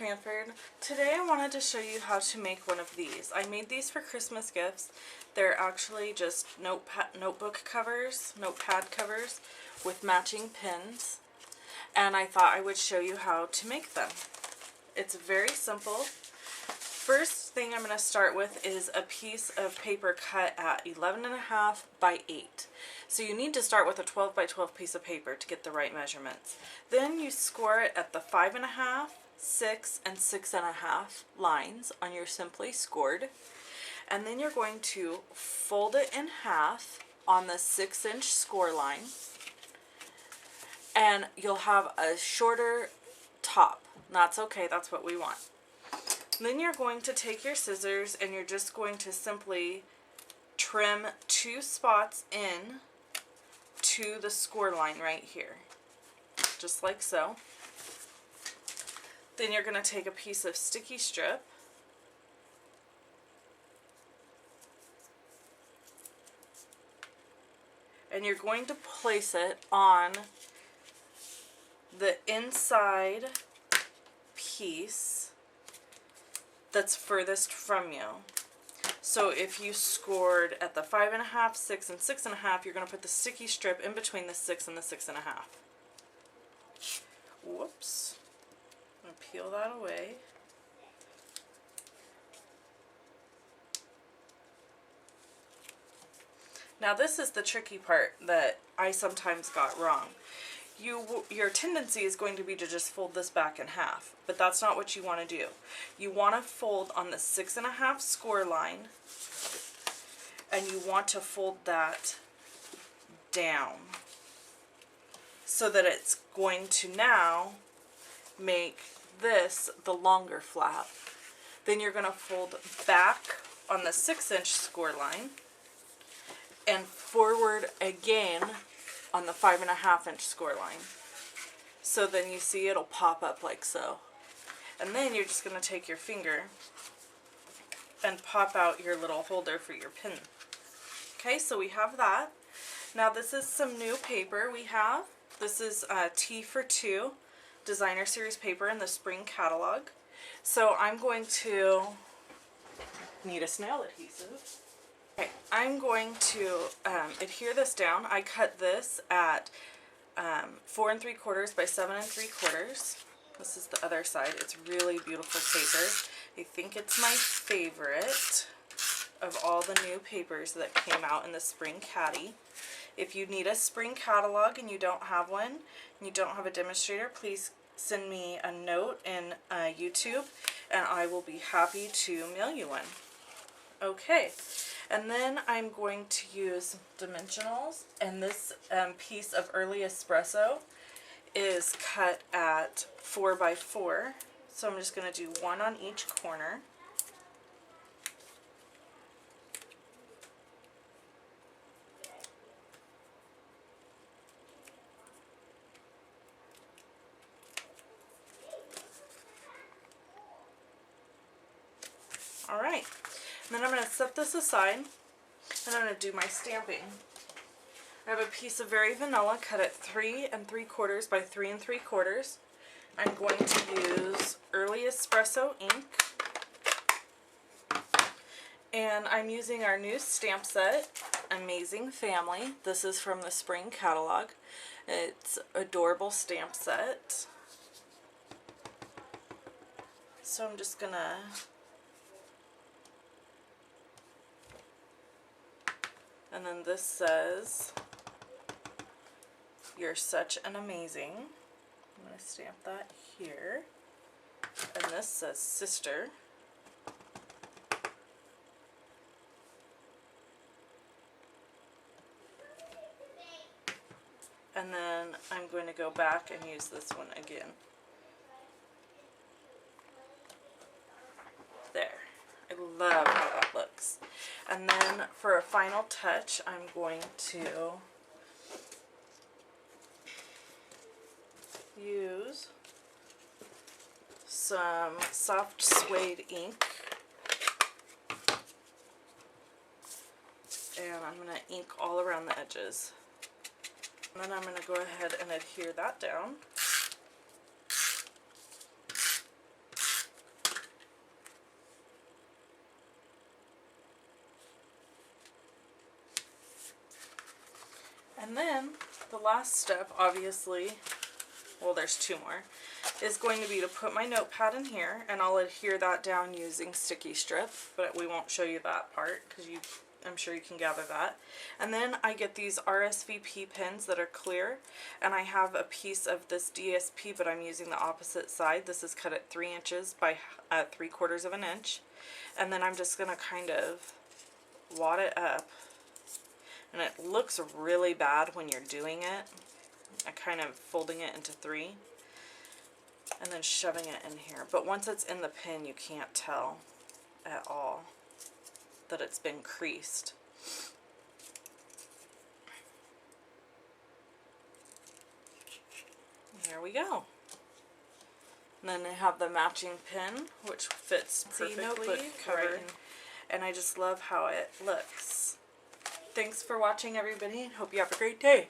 Cranford. Today I wanted to show you how to make one of these. I made these for Christmas gifts. They're actually just notebook covers, notepad covers with matching pins. And I thought I would show you how to make them. It's very simple. First thing I'm going to start with is a piece of paper cut at 11.5 by 8. So you need to start with a 12 by 12 piece of paper to get the right measurements. Then you score it at the 5.5, 6, and 6.5 lines on your Simply Scored. And then you're going to fold it in half on the 6-inch score line. And you'll have a shorter top. That's okay, that's what we want. Then you're going to take your scissors and you're just going to simply trim 2 spots in to the score line right here, just like so. Then you're going to take a piece of sticky strip and you're going to place it on the inside piece that's furthest from you. So if you scored at the 5.5, 6, and 6.5, you're going to put the sticky strip in between the 6 and the 6.5. Whoops. I'm going to peel that away. Now this is the tricky part that I sometimes got wrong. Your tendency is going to be to just fold this back in half, but that's not what you want to do. You want to fold on the 6.5 score line, and you want to fold that down so that it's going to now make this the longer flap. Then you're going to fold back on the 6-inch score line and forward again on the 5.5-inch score line. So then you see it'll pop up like so. And then you're just going to take your finger and pop out your little holder for your pin. Okay, so we have that. Now this is some new paper we have. This is T for 2 designer series paper in the spring catalog. So I'm going to need a snail adhesive. Okay, I'm going to adhere this down. I cut this at 4 3/4 by 7 3/4. This is the other side. It's really beautiful paper. I think it's my favorite of all the new papers that came out in the spring caddy. If you need a spring catalog and you don't have one, and you don't have a demonstrator, please send me a note in YouTube and I will be happy to mail you one. Okay. And then I'm going to use dimensionals, and this piece of early espresso is cut at 4 by 4. So I'm just going to do one on each corner. Alright. And then I'm going to set this aside, and I'm going to do my stamping. I have a piece of Very Vanilla cut at 3 3/4 by 3 3/4. I'm going to use Early Espresso ink, and I'm using our new stamp set, Amazing Family. This is from the spring catalog. It's adorable stamp set. So I'm just going to and then this says, "You're such an amazing." I'm going to stamp that here. And this says, "Sister." And then I'm going to go back and use this one again. There. I love how that looks. And then for a final touch, I'm going to use some soft suede ink. And I'm going to ink all around the edges. And then I'm going to go ahead and adhere that down. And then the last step, obviously, well, there's two more, is going to be to put my notepad in here, and I'll adhere that down using sticky strip, but we won't show you that part because I'm sure you can gather that. And then I get these RSVP pins that are clear, and I have a piece of this DSP, but I'm using the opposite side. This is cut at 3 inches by 3/4 of an inch, and then I'm just gonna kind of wad it up, and it looks really bad when you're doing it. I kind of folding it into 3 and then shoving it in here, but once it's in the pin you can't tell at all that it's been creased. There we go. And then I have the matching pin, which fits perfectly notebook cover. right in, and I just love how it looks. Thanks for watching, everybody, and hope you have a great day.